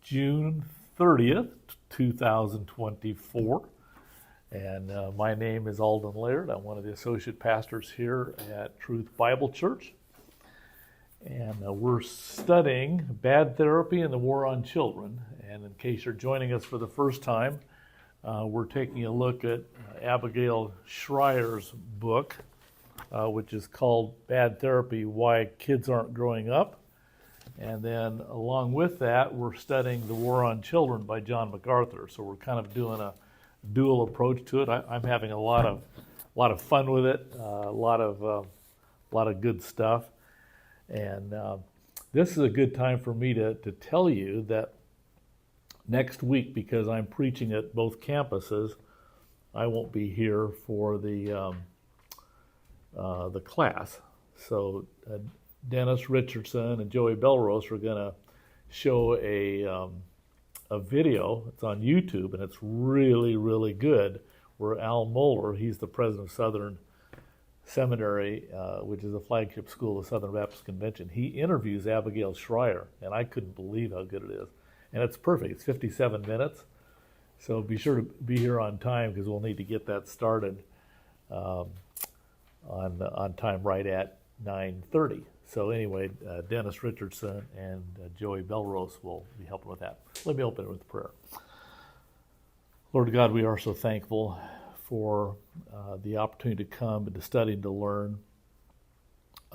June 30th, 2024. And my name is Alden Laird. I'm one of the associate pastors here at Truth Bible Church. And we're studying bad therapy and the war on children. And in case you're joining us for the first time, we're taking a look at Abigail Schreier's book, which is called Bad Therapy, Why Kids Aren't Growing Up. And then along with that, we're studying The War on Children by John MacArthur. So we're kind of doing a dual approach to it. I'm having a lot of fun with it, a lot of good stuff. And this is a good time for me to tell you that next week, because I'm preaching at both campuses, I won't be here for the class. So Dennis Richardson and Joey Belrose are going to show a video. It's on YouTube, and it's really, really good, where Al Mohler, he's the president of Southern Seminary, which is a flagship school of the Southern Baptist Convention. He interviews Abigail Schreier, and I couldn't believe how good it is. And it's perfect. It's 57 minutes. So be sure to be here on time, because we'll need to get that started on time right at 9:30. So anyway, Dennis Richardson and Joey Belrose will be helping with that. Let me open it with prayer. Lord God, we are so thankful for the opportunity to come and to study and to learn.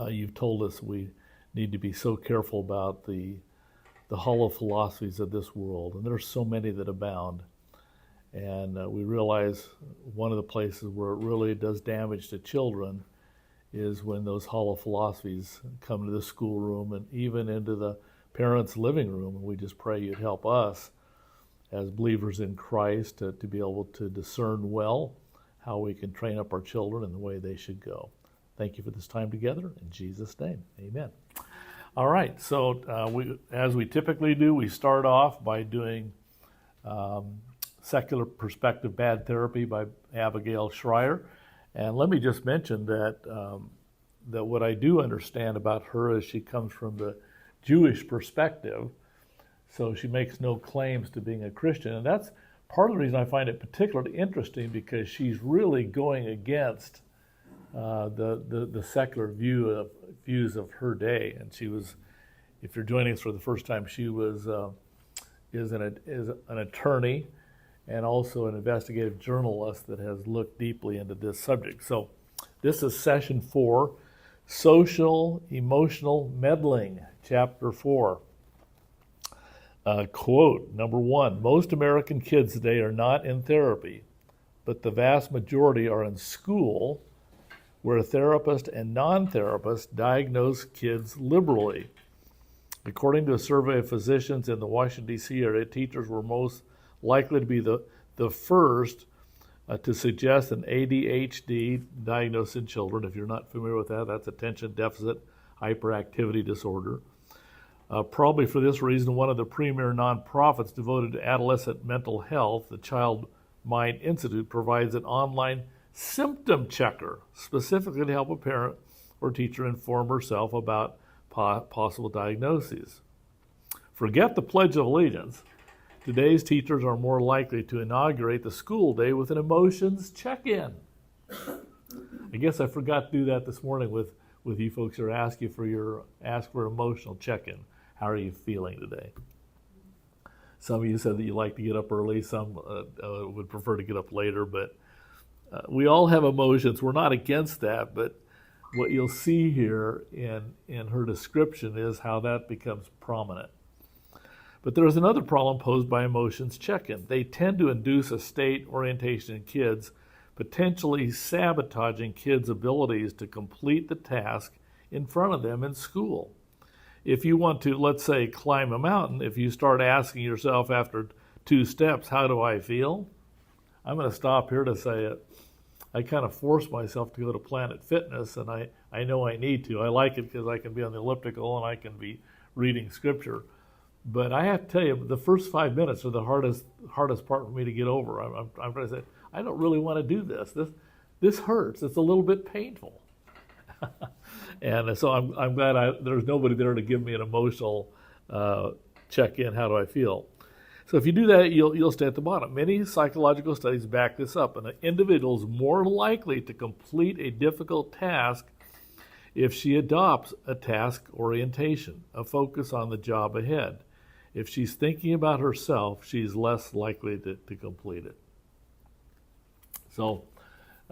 You've told us we need to be so careful about the hollow philosophies of this world, and there's so many that abound. And we realize one of the places where it really does damage to children is when those hollow philosophies come to the schoolroom and even into the parents' living room. And we just pray you'd help us as believers in Christ to be able to discern well how we can train up our children in the way they should go. Thank you for this time together. In Jesus' name, amen. All right, so as we typically do, we start off by doing Secular Perspective Bad Therapy by Abigail Schreier. And let me just mention that that what I do understand about her is she comes from the Jewish perspective, so she makes no claims to being a Christian. And that's part of the reason I find it particularly interesting, because she's really going against the secular views of her day. And she was, if you're joining us for the first time, she was is an attorney and also an investigative journalist that has looked deeply into this subject. So this is session 4, Social Emotional Meddling, chapter 4. Quote, number 1, most American kids today are not in therapy, but the vast majority are in school, where therapists and non-therapists diagnose kids liberally. According to a survey of physicians in the Washington, D.C. area, teachers were most likely to be the first to suggest an ADHD diagnosis in children. If you're not familiar with that, that's attention deficit hyperactivity disorder. Probably for this reason, one of the premier nonprofits devoted to adolescent mental health, the Child Mind Institute, provides an online symptom checker specifically to help a parent or teacher inform herself about possible diagnoses. Forget the Pledge of Allegiance. Today's teachers are more likely to inaugurate the school day with an emotions check-in. I guess I forgot to do that this morning with you folks who are asking for emotional check-in. How are you feeling today? Some of you said that you like to get up early. Some would prefer to get up later, but we all have emotions. We're not against that, but what you'll see here in her description is how that becomes prominent. But there is another problem posed by emotions check-in. They tend to induce a state orientation in kids, potentially sabotaging kids' abilities to complete the task in front of them in school. If you want to, let's say, climb a mountain, if you start asking yourself after 2 steps, how do I feel? I'm going to stop here to say it. I kind of force myself to go to Planet Fitness, and I know I need to. I like it because I can be on the elliptical and I can be reading scripture. But I have to tell you, the first 5 minutes are the hardest part for me to get over. I'm trying to say, I don't really want to do this. This hurts. It's a little bit painful. And so I'm glad there's nobody there to give me an emotional check-in. How do I feel? So if you do that, you'll stay at the bottom. Many psychological studies back this up. An individual is more likely to complete a difficult task if she adopts a task orientation, a focus on the job ahead. If she's thinking about herself, she's less likely to complete it. So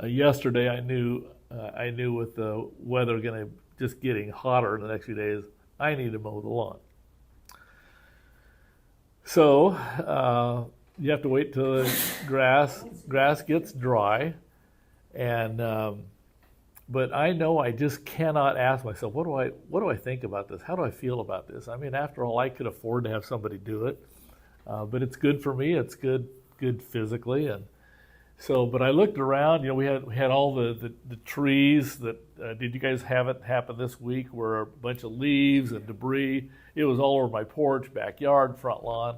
yesterday I knew with the weather just getting hotter in the next few days, I need to mow the lawn. So you have to wait till the grass gets dry, and but I know I just cannot ask myself, what do I think about this? How do I feel about this? I mean, after all, I could afford to have somebody do it, but it's good for me. It's good physically, and so. But I looked around. We had all the trees that. Did you guys have it happen this week? Where a bunch of leaves and debris. It was all over my porch, backyard, front lawn,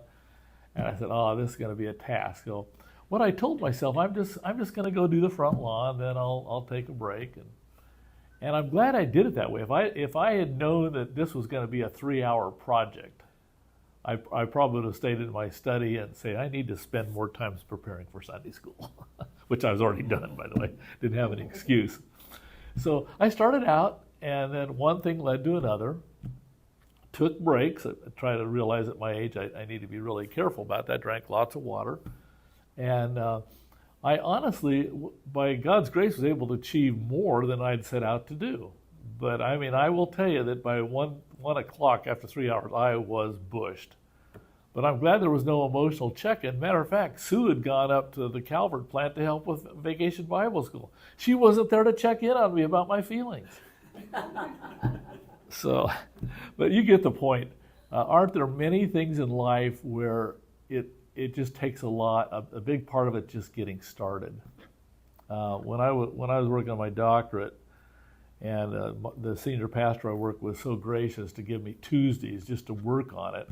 and I said, "Oh, this is going to be a task." So, what I told myself, I'm just going to go do the front lawn, then I'll take a break, and I'm glad I did it that way. If I had known that this was going to be a 3-hour project, I probably would have stayed in my study and say I need to spend more time preparing for Sunday school, which I was already done, by the way. Didn't have any excuse. So I started out, and then one thing led to another. Took breaks. I try to realize at my age I need to be really careful about that. Drank lots of water. And I honestly, by God's grace, was able to achieve more than I'd set out to do. But I mean, I will tell you that by 1 o'clock after 3 hours, I was bushed. But I'm glad there was no emotional check-in. Matter of fact, Sue had gone up to the Calvert plant to help with Vacation Bible School. She wasn't there to check in on me about my feelings. So, but you get the point. Aren't there many things in life where it just takes a lot, a big part of it just getting started. When I was working on my doctorate, and the senior pastor I worked with was so gracious to give me Tuesdays just to work on it.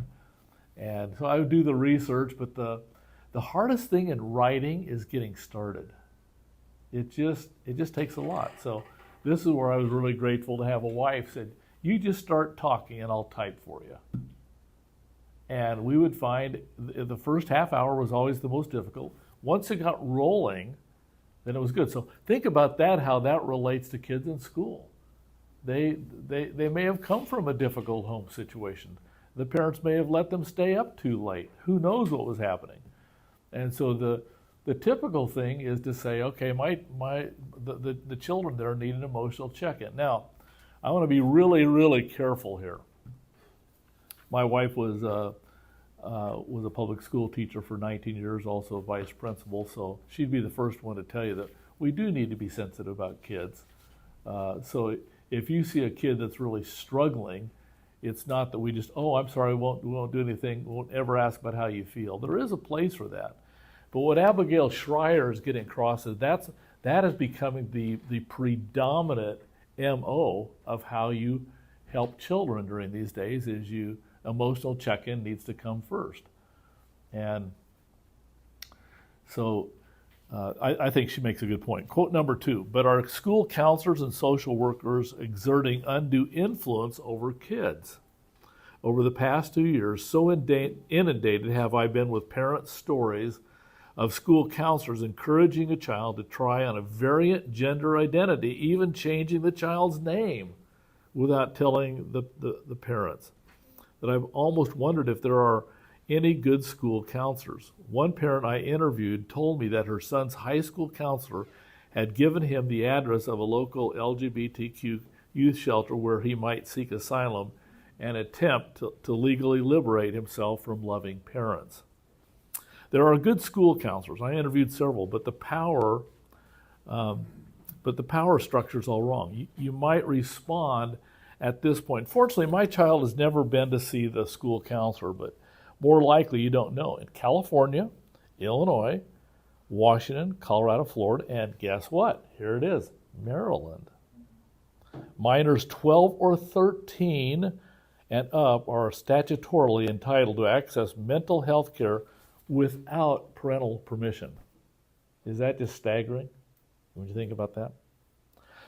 And so I would do the research, but the hardest thing in writing is getting started. It just takes a lot. So this is where I was really grateful to have a wife said, "You just start talking and I'll type for you." And we would find the first half hour was always the most difficult. Once it got rolling, then it was good. So think about that, how that relates to kids in school. They may have come from a difficult home situation. The parents may have let them stay up too late. Who knows what was happening? And so the typical thing is to say, okay, the children there need an emotional check-in. Now, I want to be really, really careful here. My wife was a public school teacher for 19 years, also a vice principal, so she'd be the first one to tell you that we do need to be sensitive about kids. So if you see a kid that's really struggling, it's not that we just, oh, I'm sorry, we won't do anything, we won't ever ask about how you feel. There is a place for that. But what Abigail Schreier is getting across is that is becoming the predominant MO of how you help children during these days. Is emotional check-in needs to come first. And so I think she makes a good point. Quote number 2, but are school counselors and social workers exerting undue influence over kids? Over the past 2 years, so inundated have I been with parents' stories of school counselors encouraging a child to try on a variant gender identity, even changing the child's name without telling the parents, that I've almost wondered if there are any good school counselors. One parent I interviewed told me that her son's high school counselor had given him the address of a local LGBTQ youth shelter where he might seek asylum and attempt to legally liberate himself from loving parents. There are good school counselors. I interviewed several, but the power structure is all wrong. You might respond at this point. Fortunately, my child has never been to see the school counselor, but more likely you don't know. In California, Illinois, Washington, Colorado, Florida, and guess what? Here it is, Maryland. Minors 12 or 13 and up are statutorily entitled to access mental health care without parental permission. Is that just staggering when you think about that?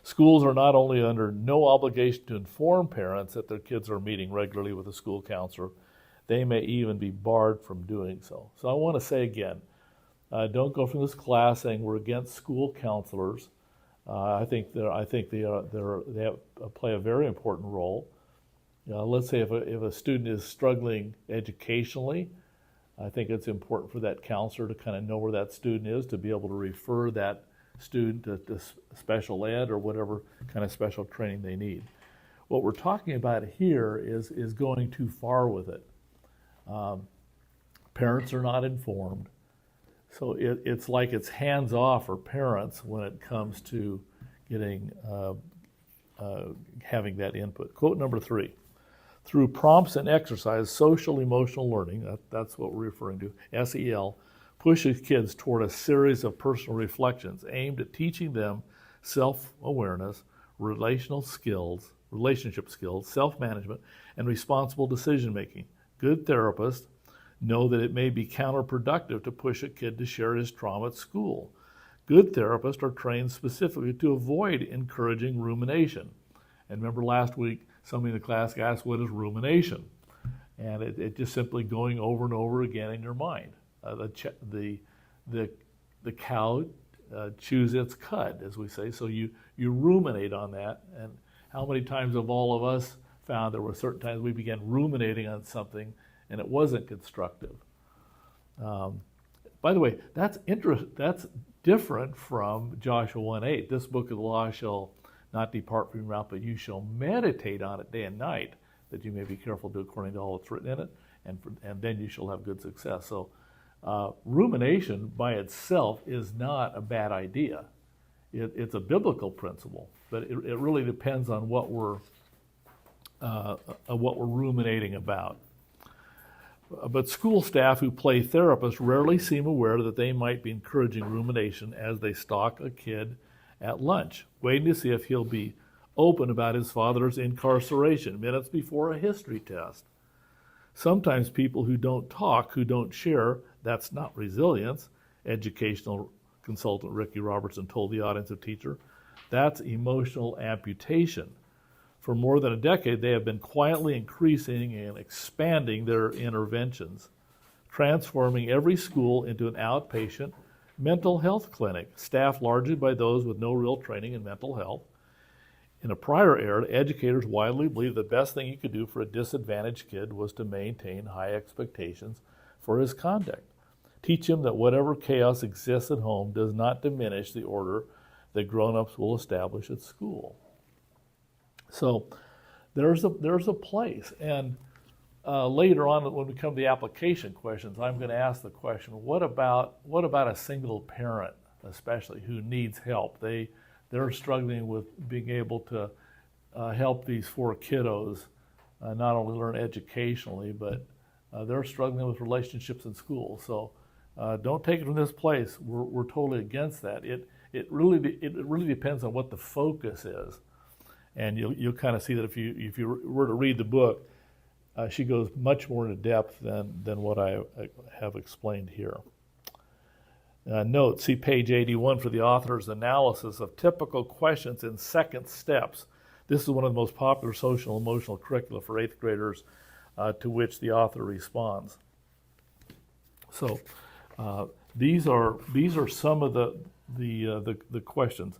Schools are not only under no obligation to inform parents that their kids are meeting regularly with a school counselor, they may even be barred from doing so. So I want to say again, don't go from this class saying we're against school counselors. I think they play a very important role. Let's say if a student is struggling educationally, I think it's important for that counselor to kind of know where that student is, to be able to refer that student to special ed or whatever kind of special training they need. What we're talking about here is going too far with it. Parents are not informed. So it's like it's hands off for parents when it comes to getting having that input. Quote number 3. Through prompts and exercise, social emotional learning, that's what we're referring to, SEL, pushes kids toward a series of personal reflections aimed at teaching them self-awareness, relationship skills, self-management, and responsible decision-making. Good therapists know that it may be counterproductive to push a kid to share his trauma at school. Good therapists are trained specifically to avoid encouraging rumination. And remember last week, somebody in the class asked, what is rumination? And it's just simply going over and over again in your mind. The cow chews its cud, as we say, so you ruminate on that. And how many times have all of us found there were certain times we began ruminating on something and it wasn't constructive? By the way, that's different from Joshua 1:8. This book of the law shall not depart from your mouth, but you shall meditate on it day and night, that you may be careful to do according to all that's written in it, and then you shall have good success. So rumination by itself is not a bad idea. It's a biblical principle, but it really depends on what we're ruminating about. But school staff who play therapists rarely seem aware that they might be encouraging rumination as they stalk a kid at lunch, waiting to see if he'll be open about his father's incarceration minutes before a history test. Sometimes people who don't talk, who don't share, that's not resilience, educational consultant Ricky Robertson told the audience of Teacher. That's emotional amputation. For more than a decade, they have been quietly increasing and expanding their interventions, transforming every school into an outpatient mental health clinic, staffed largely by those with no real training in mental health. In a prior era, educators widely believed the best thing you could do for a disadvantaged kid was to maintain high expectations for his conduct. Teach him that whatever chaos exists at home does not diminish the order that grown-ups will establish at school. So there's a place. And later on, when we come to the application questions, I'm going to ask the question, what about a single parent, especially, who needs help? They're struggling with being able to help these 4 kiddos not only learn educationally, but they're struggling with relationships in school. So don't take it from this place. We're totally against that. It really depends on what the focus is. And you'll kind of see that if you were to read the book, she goes much more into depth than what I have explained here. Note, see page 81 for the author's analysis of typical questions in second steps. This is one of the most popular social and emotional curricula for 8th graders to which the author responds. So these are some of the questions.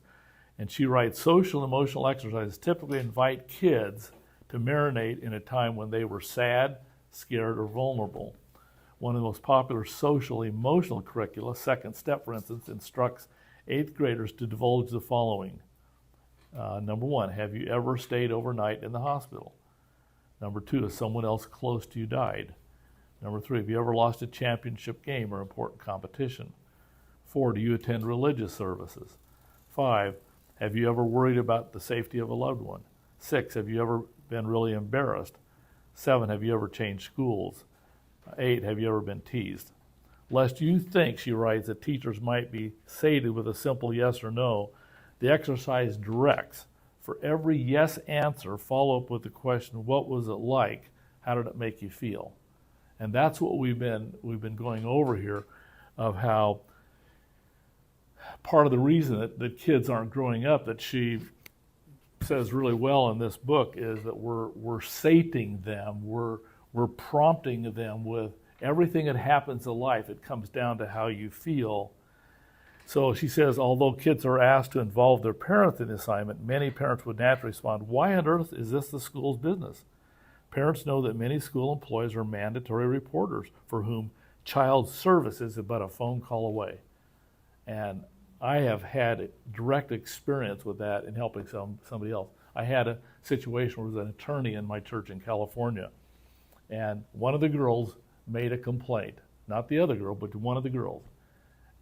And she writes, social and emotional exercises typically invite kids to marinate in a time when they were sad, scared, or vulnerable. One of the most popular social emotional curricula, Second Step, for instance, instructs 8th graders to divulge the following. Number 1, have you ever stayed overnight in the hospital? Number 2, has someone else close to you died? Number 3, have you ever lost a championship game or important competition? 4, do you attend religious services? 5, have you ever worried about the safety of a loved one? 6, have you ever been really embarrassed? 7, have you ever changed schools? 8, have you ever been teased? Lest you think, she writes, that teachers might be sated with a simple yes or no, the exercise directs, for every yes answer, follow up with the question, what was it like? How did it make you feel? And that's what we've been going over here, of how part of the reason that kids aren't growing up, that she says really well in this book, is that we're sating them, we're we're prompting them with everything that happens in life. It comes down to how you feel. So she says, although kids are asked to involve their parents in the assignment, many parents would naturally respond, why on earth is this the school's business? Parents know that many school employees are mandatory reporters for whom child services is but a phone call away. And I have had direct experience with that in helping somebody else. I had a situation where there was an attorney in my church in California, and one of the girls made a complaint. Not the other girl, but one of the girls.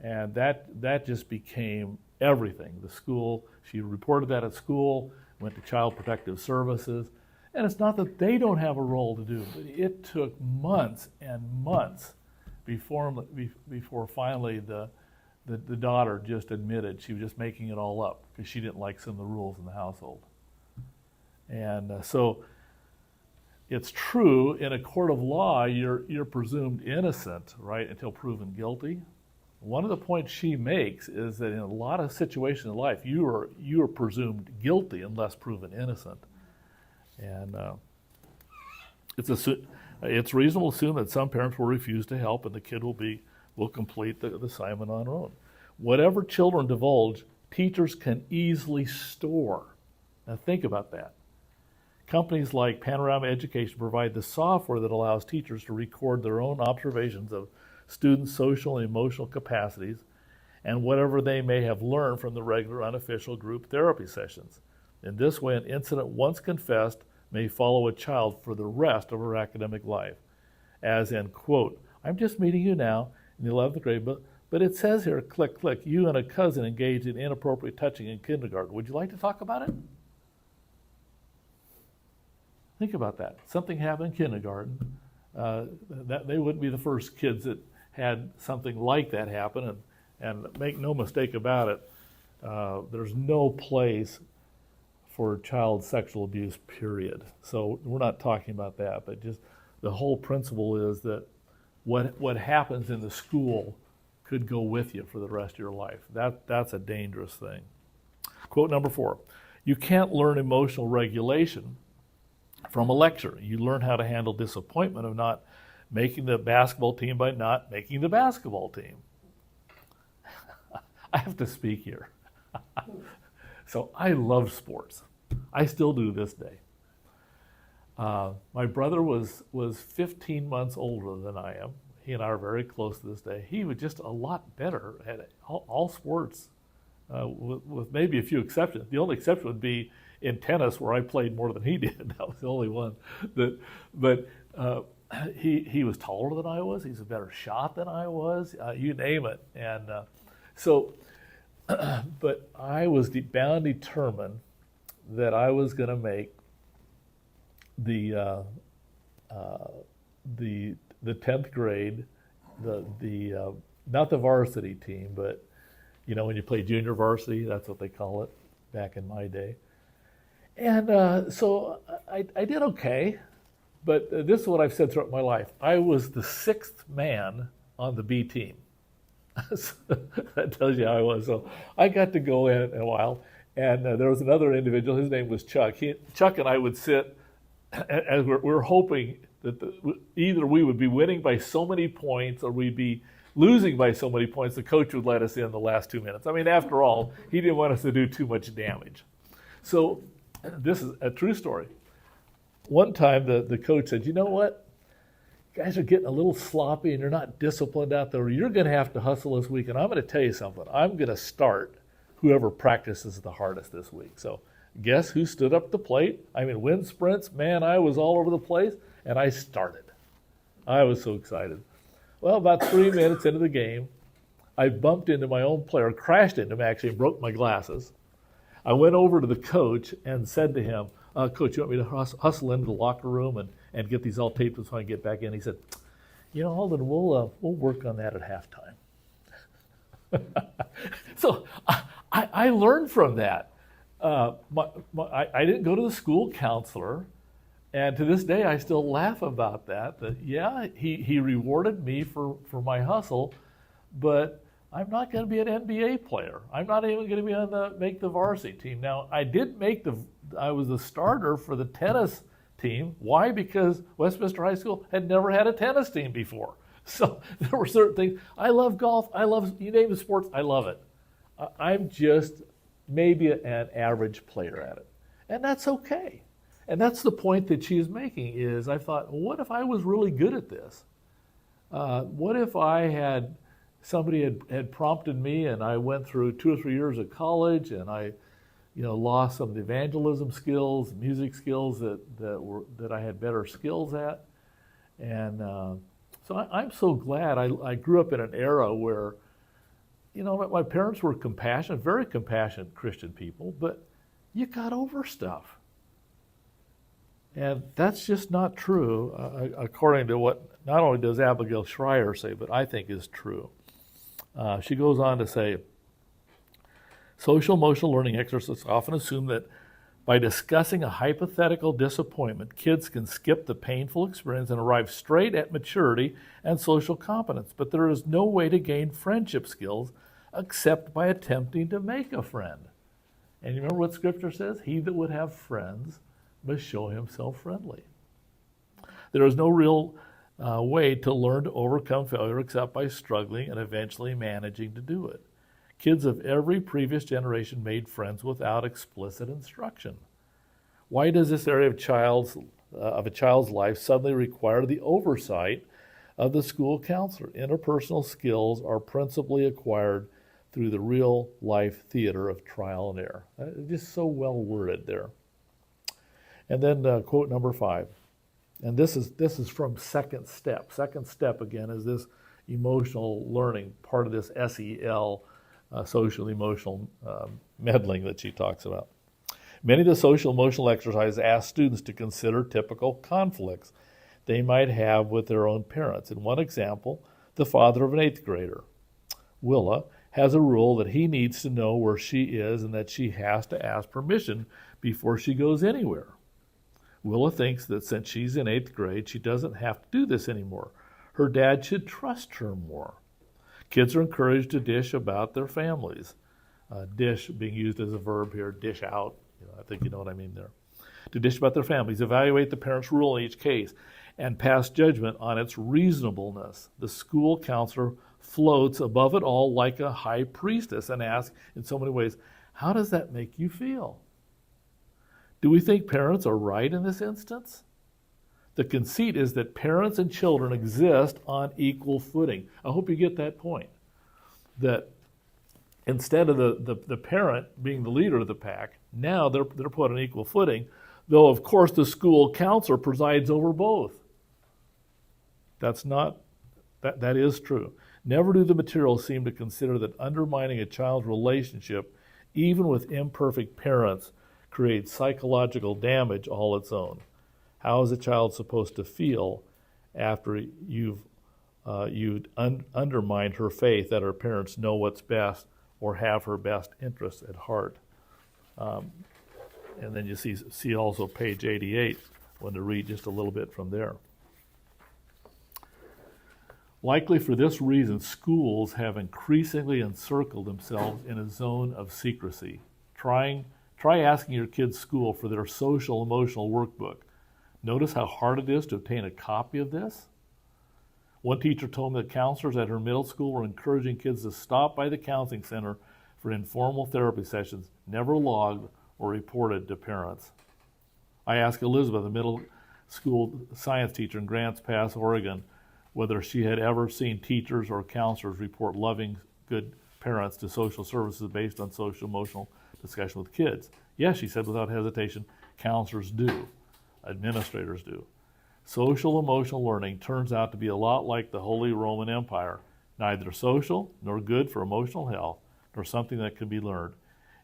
And that just became everything. The school, she reported that at school, went to Child Protective Services, and it's not that they don't have a role to do, but it took months and months before finally the daughter just admitted she was just making it all up because she didn't like some of the rules in the household. And so it's true, in a court of law, you're presumed innocent, right, until proven guilty. One of the points she makes is that in a lot of situations in life, you are presumed guilty unless proven innocent. And it's reasonable to assume that some parents will refuse to help and the kid will complete the assignment on their own. Whatever children divulge, teachers can easily store. Now think about that. Companies like Panorama Education provide the software that allows teachers to record their own observations of students' social and emotional capacities and whatever they may have learned from the regular unofficial group therapy sessions. In this way, an incident once confessed may follow a child for the rest of her academic life. As in, quote, I'm just meeting you now in the 11th grade, but it says here, click, click, you and a cousin engaged in inappropriate touching in kindergarten. Would you like to talk about it? Think about that. Something happened in kindergarten. That they wouldn't be the first kids that had something like that happen, and make no mistake about it, there's no place for child sexual abuse, period. So we're not talking about that, but just the whole principle is that what happens in the school could go with you for the rest of your life. That's a dangerous thing. Quote number 4, you can't learn emotional regulation from a lecture. You learn how to handle disappointment of not making the basketball team by not making the basketball team. I have to speak here. So I love sports. I still do this day. My brother was 15 months older than I am. He and I are very close to this day. He was just a lot better at all sports, with maybe a few exceptions. The only exception would be in tennis, where I played more than he did. That was the only one. But he was taller than I was. He's a better shot than I was. You name it. And but I was determined that I was going to make the 10th grade, the not the varsity team, but you know when you play junior varsity, that's what they call it back in my day. And so I did okay, but this is what I've said throughout my life. I was the 6th man on the B team. So that tells you how I was. So I got to go in a while, and there was another individual. His name was Chuck. Chuck and I would sit, as we're hoping that either we would be winning by so many points or we'd be losing by so many points, the coach would let us in the last 2 minutes. I mean, after all, he didn't want us to do too much damage. So this is a true story. One time the coach said, you know what? You guys are getting a little sloppy and you're not disciplined out there. You're going to have to hustle this week. And I'm going to tell you something. I'm going to start whoever practices the hardest this week. So guess who stood up to the plate? I mean, wind sprints, man, I was all over the place. And I started. I was so excited. Well, about 3 minutes into the game, I bumped into my own player, crashed into him actually, and broke my glasses. I went over to the coach and said to him, Coach, you want me to hustle into the locker room and get these all taped so I can get back in? He said, you know, Alden, we'll work on that at halftime. So I learned from that. I didn't go to the school counselor, and to this day I still laugh about that. That yeah, he rewarded me for my hustle, but I'm not going to be an NBA player. I'm not even going to be make the varsity team. Now I did I was the starter for the tennis team. Why? Because Westminster High School had never had a tennis team before. So there were certain things. I love golf. I love, you name the sports, I love it. I'm just maybe an average player at it. And that's okay. And that's the point that she is making is I thought, well, what if I was really good at this? What if somebody had prompted me and I went through 2 or 3 years of college and I lost some of the evangelism skills, music skills that I had better skills at. And so I'm so glad I grew up in an era where, my parents were compassionate, very compassionate Christian people, but you got over stuff. And that's just not true, according to what not only does Abigail Schreier say, but I think is true. She goes on to say, social emotional learning exercises often assume that by discussing a hypothetical disappointment, kids can skip the painful experience and arrive straight at maturity and social competence. But there is no way to gain friendship skills except by attempting to make a friend. And you remember what Scripture says? He that would have friends must show himself friendly. There is no real way to learn to overcome failure except by struggling and eventually managing to do it. Kids of every previous generation made friends without explicit instruction. Why does this area of a child's life suddenly require the oversight of the school counselor? Interpersonal skills are principally acquired through the real-life theater of trial and error. Just so well worded there. And then quote number 5. And this is from Second Step. Second Step, again, is this emotional learning, part of this SEL, social emotional meddling that she talks about. Many of the social emotional exercises ask students to consider typical conflicts they might have with their own parents. In one example, the father of an 8th grader, Willa, has a rule that he needs to know where she is and that she has to ask permission before she goes anywhere. Willa thinks that since she's in 8th grade, she doesn't have to do this anymore. Her dad should trust her more. Kids are encouraged to dish about their families. Dish being used as a verb here, dish out. I think you know what I mean there. To dish about their families, evaluate the parent's rule in each case, and pass judgment on its reasonableness. The school counselor floats above it all like a high priestess and asks in so many ways, how does that make you feel? Do we think parents are right in this instance? The conceit is that parents and children exist on equal footing. I hope you get that point. That instead of the parent being the leader of the pack, now they're put on equal footing, though of course the school counselor presides over both. That is true. Never do the materials seem to consider that undermining a child's relationship, even with imperfect parents, creates psychological damage all its own. How is a child supposed to feel after you've undermined her faith that her parents know what's best or have her best interests at heart? And then you see also page 88, when to read just a little bit from there. Likely for this reason, schools have increasingly encircled themselves in a zone of secrecy. Try asking your kid's school for their social emotional workbook. Notice how hard it is to obtain a copy of this? One teacher told me that counselors at her middle school were encouraging kids to stop by the counseling center for informal therapy sessions, never logged or reported to parents. I asked Elizabeth, a middle school science teacher in Grants Pass, Oregon, whether she had ever seen teachers or counselors report loving, good parents to social services based on social emotional discussion with kids. Yes, she said without hesitation, counselors do, administrators do. Social emotional learning turns out to be a lot like the Holy Roman Empire, neither social nor good for emotional health, nor something that can be learned.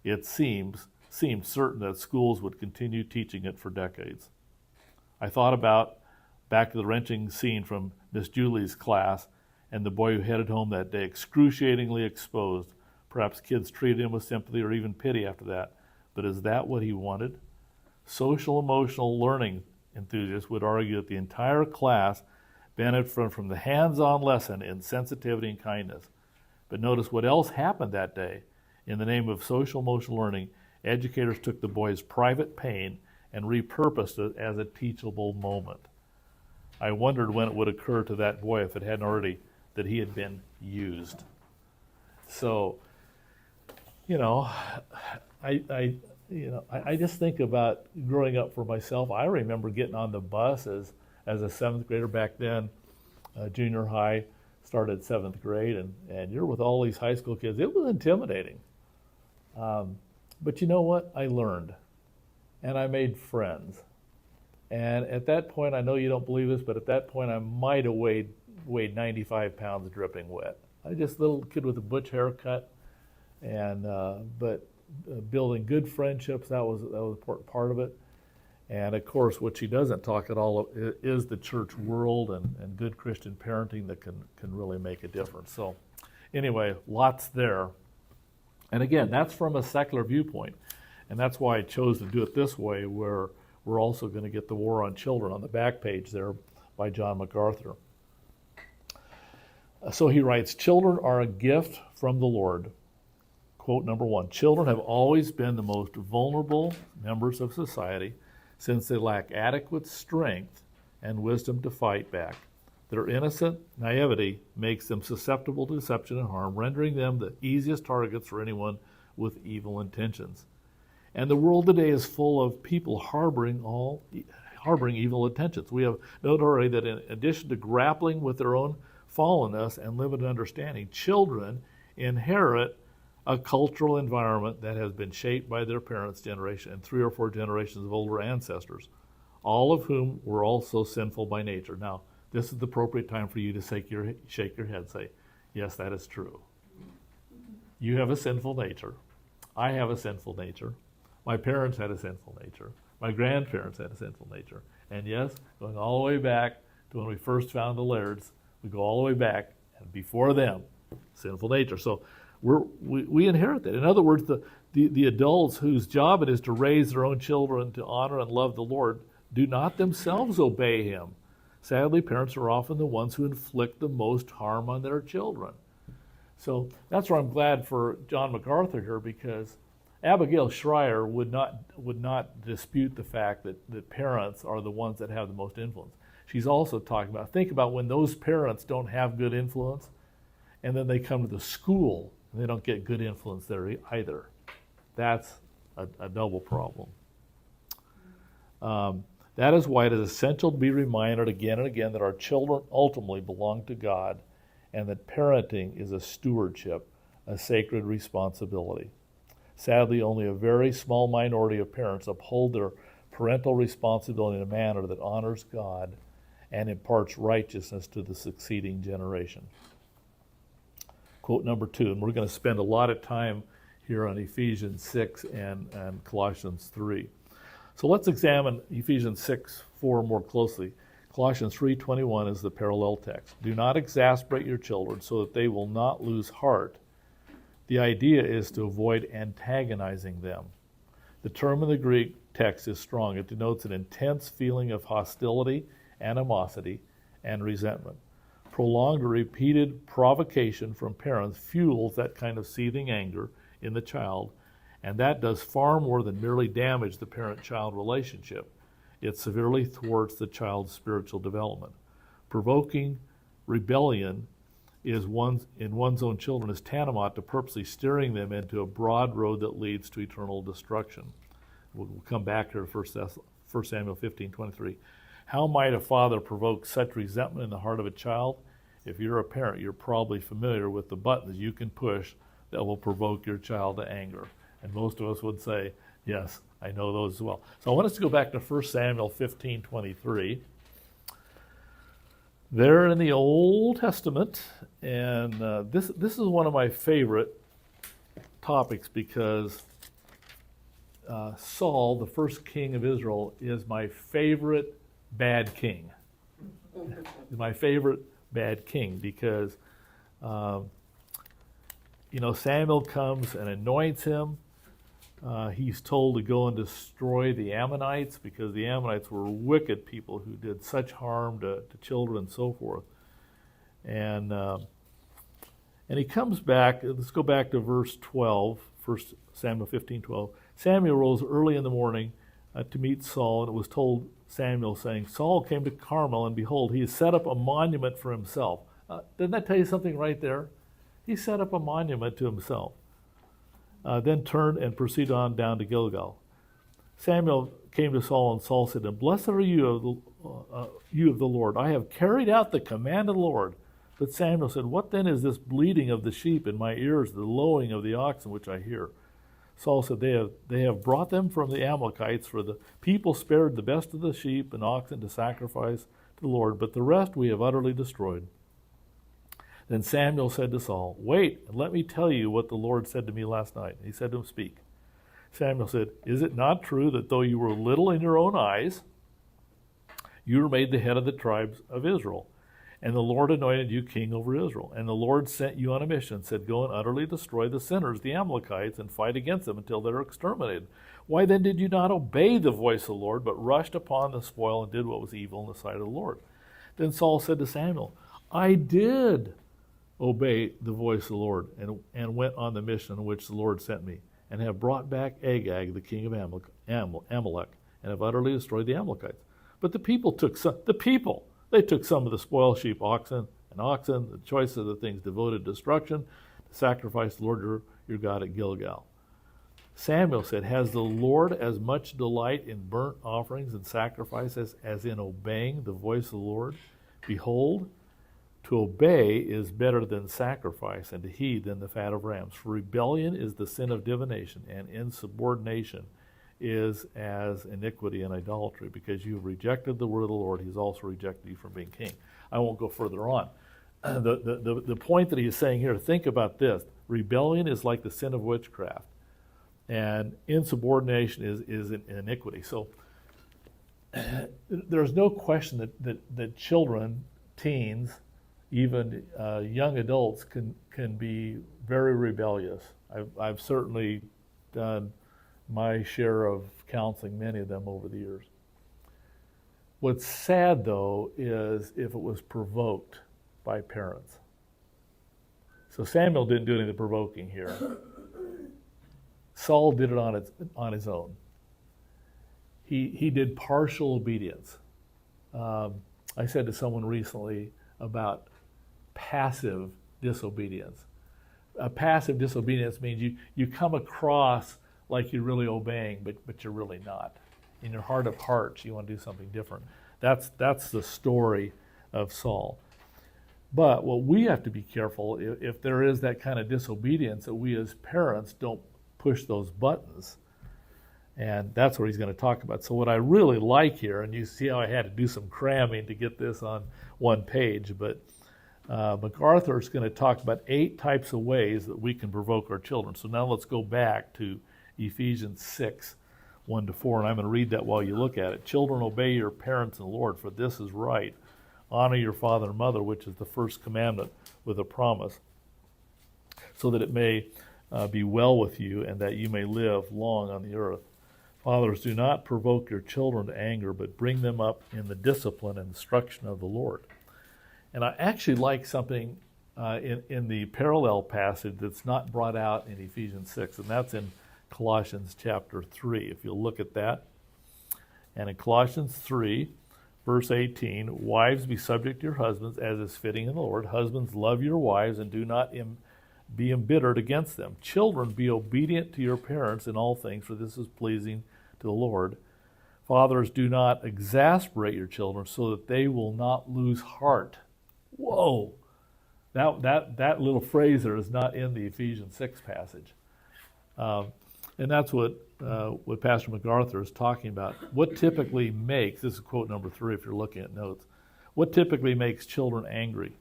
It seemed certain that schools would continue teaching it for decades. I thought about back to the wrenching scene from Miss Julie's class and the boy who headed home that day, excruciatingly exposed. Perhaps kids treated him with sympathy or even pity after that. But is that what he wanted? Social emotional learning enthusiasts would argue that the entire class benefited from the hands-on lesson in sensitivity and kindness. But notice what else happened that day. In the name of social emotional learning, educators took the boy's private pain and repurposed it as a teachable moment. I wondered when it would occur to that boy, if it hadn't already, that he had been used. So, I just think about growing up for myself. I remember getting on the bus as a seventh grader back then, junior high, started seventh grade, and you're with all these high school kids. It was intimidating. But you know what? I learned, and I made friends. And at that point, I know you don't believe this, but at that point, I might have weighed 95 pounds dripping wet. I just a little kid with a butch haircut, and but building good friendships, that was an important part of it. And of course, what she doesn't talk at all is the church world and good Christian parenting that can really make a difference. So anyway, lots there. And again, that's from a secular viewpoint. And that's why I chose to do it this way, where we're also going to get The War on Children on the back page there by John MacArthur. So he writes, children are a gift from the Lord. Quote number 1, children have always been the most vulnerable members of society since they lack adequate strength and wisdom to fight back. Their innocent naivety makes them susceptible to deception and harm, rendering them the easiest targets for anyone with evil intentions. And the world today is full of people harboring evil intentions. We have noted already that in addition to grappling with their own fallenness and limited understanding, children inherit a cultural environment that has been shaped by their parents' generation and 3 or 4 generations of older ancestors, all of whom were also sinful by nature. Now, this is the appropriate time for you to shake your head, say, yes, that is true. You have a sinful nature. I have a sinful nature. My parents had a sinful nature. My grandparents had a sinful nature. And yes, going all the way back to when we first found the Lairds, we go all the way back, and before them, sinful nature. So we inherit that. In other words, the adults whose job it is to raise their own children to honor and love the Lord do not themselves obey Him. Sadly, parents are often the ones who inflict the most harm on their children. So that's why I'm glad for John MacArthur here, because Abigail Schreier would not dispute the fact that parents are the ones that have the most influence. She's also talking about, think about when those parents don't have good influence, and then they come to the school, and they don't get good influence there either. That's a double problem. That is why it is essential to be reminded again and again that our children ultimately belong to God, and that parenting is a stewardship, a sacred responsibility. Sadly, only a very small minority of parents uphold their parental responsibility in a manner that honors God and imparts righteousness to the succeeding generation. Quote number 2, and we're going to spend a lot of time here on Ephesians 6 and Colossians 3. So let's examine Ephesians 6:4 more closely. Colossians 3:21 is the parallel text. Do not exasperate your children so that they will not lose heart. The idea is to avoid antagonizing them. The term in the Greek text is strong. It denotes an intense feeling of hostility, animosity, and resentment. Prolonged or repeated provocation from parents fuels that kind of seething anger in the child, and that does far more than merely damage the parent-child relationship. It severely thwarts the child's spiritual development. Provoking rebellion in one's own children is tantamount to purposely steering them into a broad road that leads to eternal destruction. We'll come back here to 1 Samuel 15:23. How might a father provoke such resentment in the heart of a child? If you're a parent, you're probably familiar with the buttons you can push that will provoke your child to anger. And most of us would say, yes, I know those as well. So I want us to go back to 1 Samuel 15:23. There in the Old Testament, and this is one of my favorite topics because Saul, the first king of Israel, is my favorite bad king. He's my favorite bad king because, Samuel comes and anoints him. He's told to go and destroy the Ammonites because the Ammonites were wicked people who did such harm to children and so forth. And he comes back. Let's go back to verse 12, 1 Samuel 15:12. Samuel rose early in the morning, to meet Saul, and it was told Samuel, saying, Saul came to Carmel, and behold, he has set up a monument for himself. Doesn't that tell you something right there? He set up a monument to himself. Then turned and proceeded on down to Gilgal. Samuel came to Saul, and Saul said to him, Blessed are you of the Lord. I have carried out the command of the Lord. But Samuel said, What then is this bleating of the sheep in my ears, the lowing of the oxen which I hear? Saul said, They have brought them from the Amalekites, for the people spared the best of the sheep and oxen to sacrifice to the Lord, but the rest we have utterly destroyed. Then Samuel said to Saul, Wait, and let me tell you what the Lord said to me last night. He said to him, Speak. Samuel said, Is it not true that though you were little in your own eyes, you were made the head of the tribes of Israel? And the Lord anointed you king over Israel. And the Lord sent you on a mission, said, Go and utterly destroy the sinners, the Amalekites, and fight against them until they are exterminated. Why then did you not obey the voice of the Lord, but rushed upon the spoil and did what was evil in the sight of the Lord? Then Saul said to Samuel, I did obey the voice of the Lord, and went on the mission in which the Lord sent me, and have brought back Agag, the king of Amalek, and have utterly destroyed the Amalekites. But the people took some of the spoil sheep, oxen, the choice of the things devoted to destruction, to sacrifice the Lord your God at Gilgal. Samuel said, Has the Lord as much delight in burnt offerings and sacrifices as in obeying the voice of the Lord? Behold, to obey is better than sacrifice, and to heed than the fat of rams. For rebellion is the sin of divination, and insubordination is as iniquity and idolatry. Because you have rejected the word of the Lord, he's also rejected you from being king. I won't go further on. The point that he's saying here, think about this. Rebellion is like the sin of witchcraft, and insubordination is an iniquity. So there's no question that children, teens, even young adults can be very rebellious. I've certainly done my share of counseling many of them over the years. What's sad, though, is if it was provoked by parents. So Samuel didn't do any of the provoking here. Saul did it on his own. He did partial obedience. I said to someone recently about passive disobedience. Passive disobedience means you come across like you're really obeying, but you're really not. In your heart of hearts, you want to do something different. That's the story of Saul. But what we have to be careful, if there is that kind of disobedience, that we as parents don't push those buttons. And that's what he's going to talk about. So what I really like here, and you see how I had to do some cramming to get this on one page, but MacArthur is going to talk about 8 types of ways that we can provoke our children. So now let's go back to Ephesians 6, 1-4, and I'm going to read that while you look at it. Children, obey your parents in the Lord, for this is right. Honor your father and mother, which is the first commandment with a promise, so that it may be well with you and that you may live long on the earth. Fathers, do not provoke your children to anger, but bring them up in the discipline and instruction of the Lord. And I actually like something in the parallel passage that's not brought out in Ephesians 6, and that's in Colossians chapter 3. If you'll look at that. And in Colossians 3, verse 18, wives, be subject to your husbands as is fitting in the Lord. Husbands, love your wives and do not be embittered against them. Children, be obedient to your parents in all things, for this is pleasing to the Lord. Fathers, do not exasperate your children so that they will not lose heart. Whoa! That little phrase there is not in the Ephesians 6 passage. And that's what Pastor MacArthur is talking about. What typically makes, this is quote number 3 if you're looking at notes, what typically makes children angry?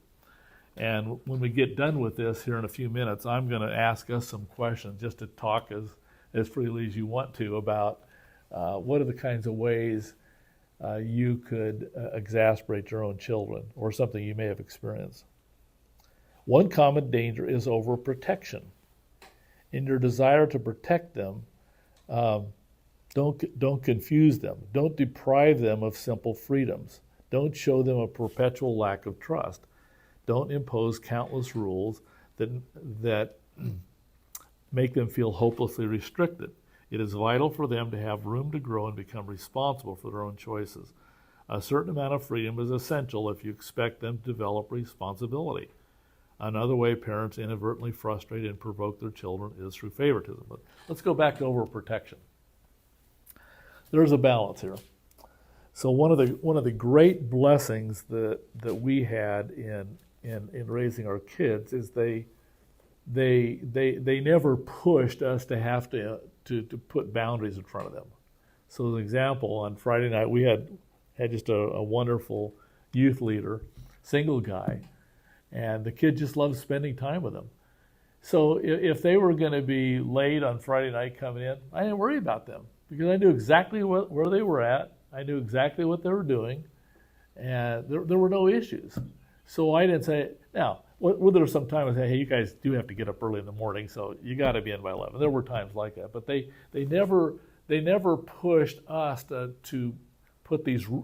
And when we get done with this here in a few minutes, I'm going to ask us some questions just to talk as freely as you want to about what are the kinds of ways you could exasperate your own children or something you may have experienced. One common danger is overprotection. In your desire to protect them, don't confuse them. Don't deprive them of simple freedoms. Don't show them a perpetual lack of trust. Don't impose countless rules that make them feel hopelessly restricted. It is vital for them to have room to grow and become responsible for their own choices. A certain amount of freedom is essential if you expect them to develop responsibility. Another way parents inadvertently frustrate and provoke their children is through favoritism. But let's go back to overprotection. There's a balance here. So one of the great blessings that we had in raising our kids is they never pushed us to have to put boundaries in front of them. So as an example, on Friday night we had just a wonderful youth leader, single guy, and the kid just loved spending time with him. So if they were going to be late on Friday night coming in, I didn't worry about them because I knew exactly where they were at. I knew exactly what they were doing, and there were no issues. So I didn't say, now, were there some time I say, hey, you guys do have to get up early in the morning, so you got to be in by 11. There were times like that, but they never pushed us to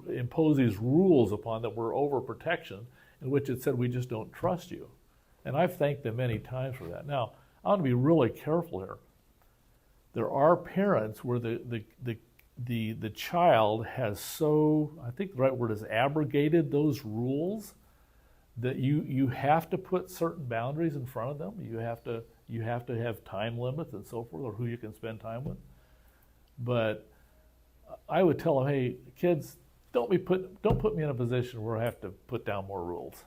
impose these rules upon that were overprotection, in which it said we just don't trust you. And I've thanked them many times for that. Now, I want to be really careful here. There are parents where the child has so, I think the right word is abrogated those rules, that you have to put certain boundaries in front of them. You have to have time limits and so forth, or who you can spend time with. But I would tell them, hey, kids, don't put me in a position where I have to put down more rules.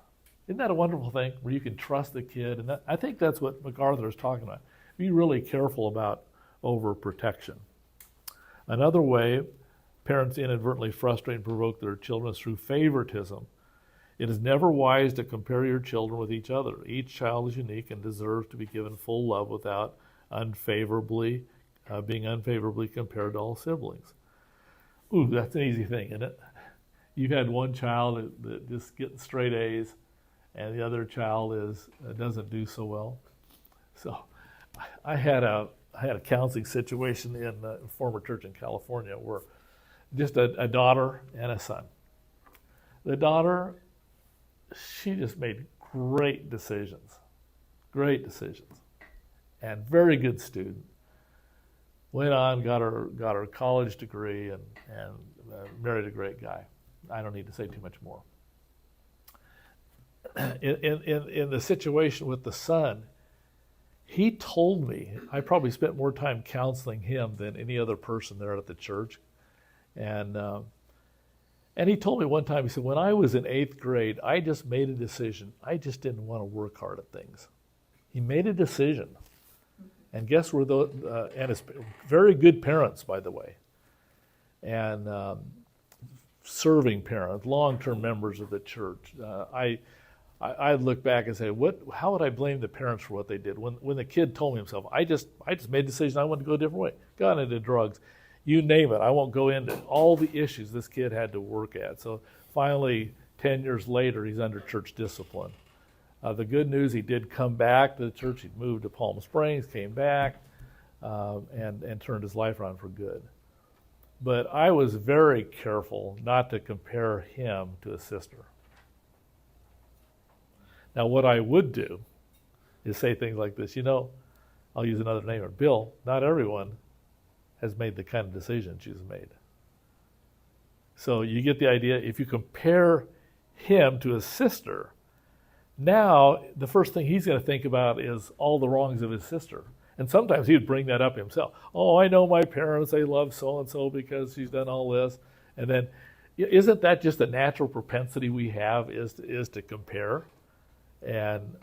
Isn't that a wonderful thing, where you can trust the kid? And I think that's what MacArthur is talking about. Be really careful about overprotection. Another way parents inadvertently frustrate and provoke their children is through favoritism. It is never wise to compare your children with each other. Each child is unique and deserves to be given full love without being unfavorably compared to all siblings. Ooh, that's an easy thing, isn't it? You've had one child that just getting straight A's, and the other child doesn't do so well. So I had a counseling situation in a former church in California where just a daughter and a son. The daughter, she just made great decisions, and very good student. Went on, got her college degree, and married a great guy. I don't need to say too much more. In the situation with the son, he told me, I probably spent more time counseling him than any other person there at the church, and he told me one time, he said, when I was in 8th grade, I just made a decision. I just didn't want to work hard at things. He made a decision. And guess where those, and it's very good parents, by the way, and serving parents, long-term members of the church. I look back and say, how would I blame the parents for what they did? When the kid told me himself, I just made a decision, I wanted to go a different way, got into drugs, you name it. I won't go into all the issues this kid had to work at. So finally, 10 years later, he's under church discipline. The good news, he did come back to the church. He'd moved to Palm Springs, came back, and turned his life around for good. But I was very careful not to compare him to his sister. Now, what I would do is say things like this. I'll use another name. Bill, not everyone has made the kind of decision she's made. So you get the idea. If you compare him to his sister, now the first thing he's going to think about is all the wrongs of his sister. And sometimes he would bring that up himself. Oh, I know my parents, they love so-and-so because she's done all this. And then, isn't that just a natural propensity we have is to compare? And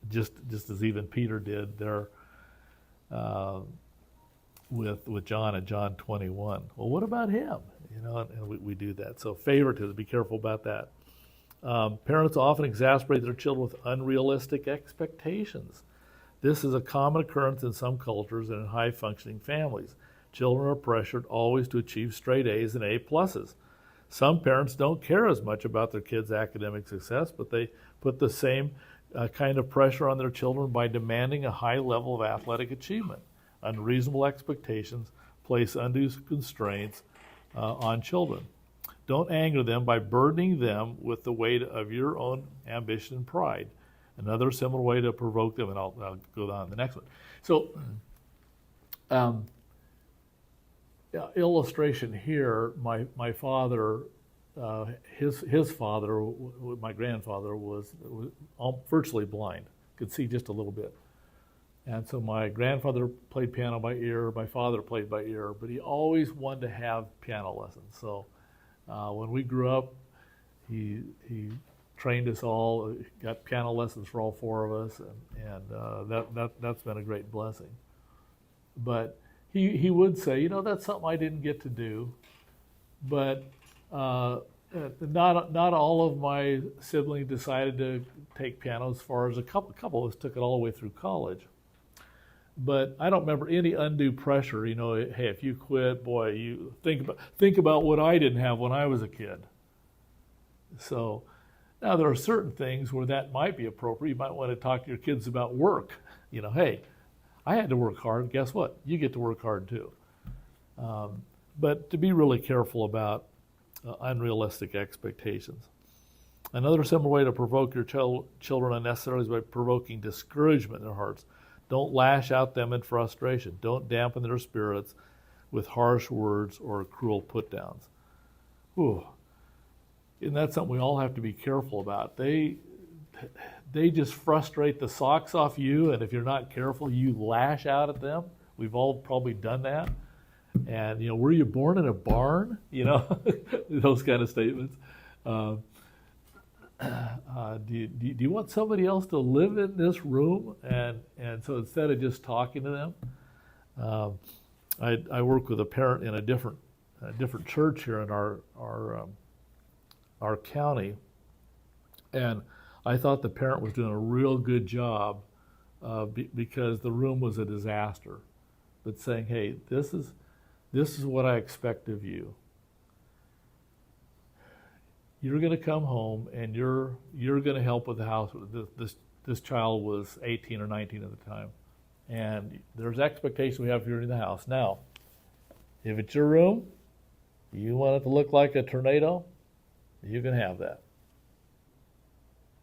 just as even Peter did there with John in John 21. Well, what about him? And we do that. So favoritism, be careful about that. Parents often exasperate their children with unrealistic expectations. This is a common occurrence in some cultures and in high-functioning families. Children are pressured always to achieve straight A's and A pluses. Some parents don't care as much about their kids' academic success, but they put the same kind of pressure on their children by demanding a high level of athletic achievement. Unreasonable expectations place undue constraints on children. Don't anger them by burdening them with the weight of your own ambition and pride. Another similar way to provoke them, and I'll go on to the next one. So Um, illustration here, my father, his father, my grandfather, was virtually blind, could see just a little bit. And so my grandfather played piano by ear, my father played by ear, but he always wanted to have piano lessons. So when we grew up, he trained us all, got piano lessons for all four of us, and that's been a great blessing. But he would say, that's something I didn't get to do. But not all of my siblings decided to take piano. As far as a couple of us took it all the way through college. But I don't remember any undue pressure. Hey, if you quit, boy, you think about what I didn't have when I was a kid. So now there are certain things where that might be appropriate. You might want to talk to your kids about work. Hey, I had to work hard. Guess what? You get to work hard too. But to be really careful about unrealistic expectations. Another simple way to provoke your children unnecessarily is by provoking discouragement in their hearts. Don't lash out them in frustration. Don't dampen their spirits with harsh words or cruel put-downs. Ooh. And that's something we all have to be careful about. They just frustrate the socks off you, and if you're not careful, you lash out at them. We've all probably done that. And, were you born in a barn? Those kind of statements. Do you want somebody else to live in this room? And so instead of just talking to them, I work with a parent in a different church here in our county, and I thought the parent was doing a real good job because the room was a disaster. But saying, hey, this is what I expect of you. You're going to come home and you're going to help with the house. This child was 18 or 19 at the time, and there's expectations we have here in the house. Now, if it's your room, you want it to look like a tornado, you can have that,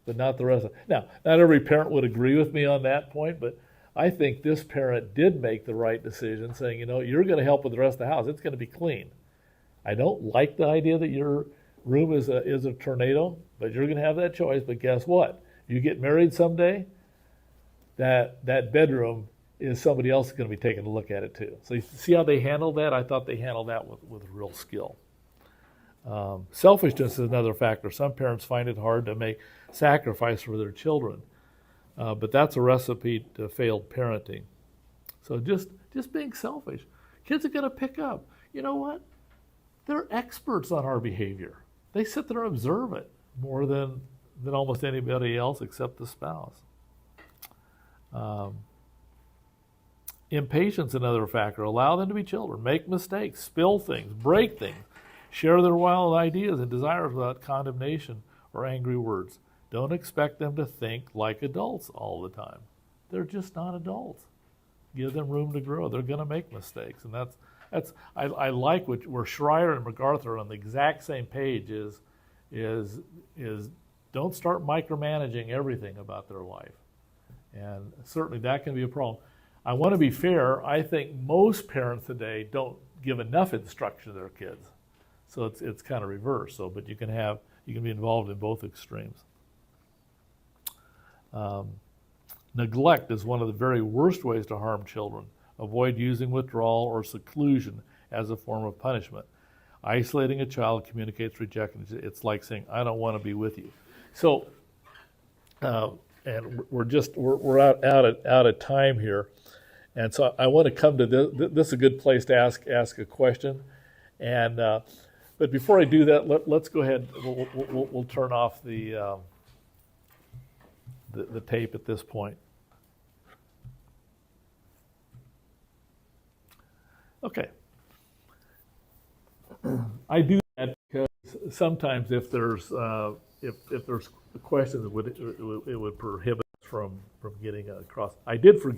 but not the rest of it. Now, not every parent would agree with me on that point, but I think this parent did make the right decision, saying, you're going to help with the rest of the house. It's going to be clean. I don't like the idea that your room is a tornado, but you're going to have that choice. But guess what? You get married someday, that bedroom is somebody else going to be taking a look at it too. So you see how they handled that? I thought they handled that with real skill. Selfishness is another factor. Some parents find it hard to make sacrifice for their children, but that's a recipe to failed parenting. So just being selfish. Kids are going to pick up. You know what? They're experts on our behavior. They sit there and observe it more than almost anybody else except the spouse. Impatience, another factor. Allow them to be children. Make mistakes, spill things, break things, share their wild ideas and desires without condemnation or angry words. Don't expect them to think like adults all the time. They're just not adults. Give them room to grow. They're going to make mistakes, and I like where Schreier and MacArthur are on the exact same page is don't start micromanaging everything about their life. And certainly that can be a problem. I want to be fair. I think most parents today don't give enough instruction to their kids. So it's kind of reverse. So, but you can be involved in both extremes. Neglect is one of the very worst ways to harm children. Avoid using withdrawal or seclusion as a form of punishment. Isolating a child communicates rejection. It's like saying, I don't want to be with you. So, and we're out of time here. And so I want to come to this. This is a good place to ask a question. And but before I do that, let's go ahead. We'll turn off the tape at this point. Okay. I do that because sometimes if there's questions, it would prohibit us from getting across. I did forget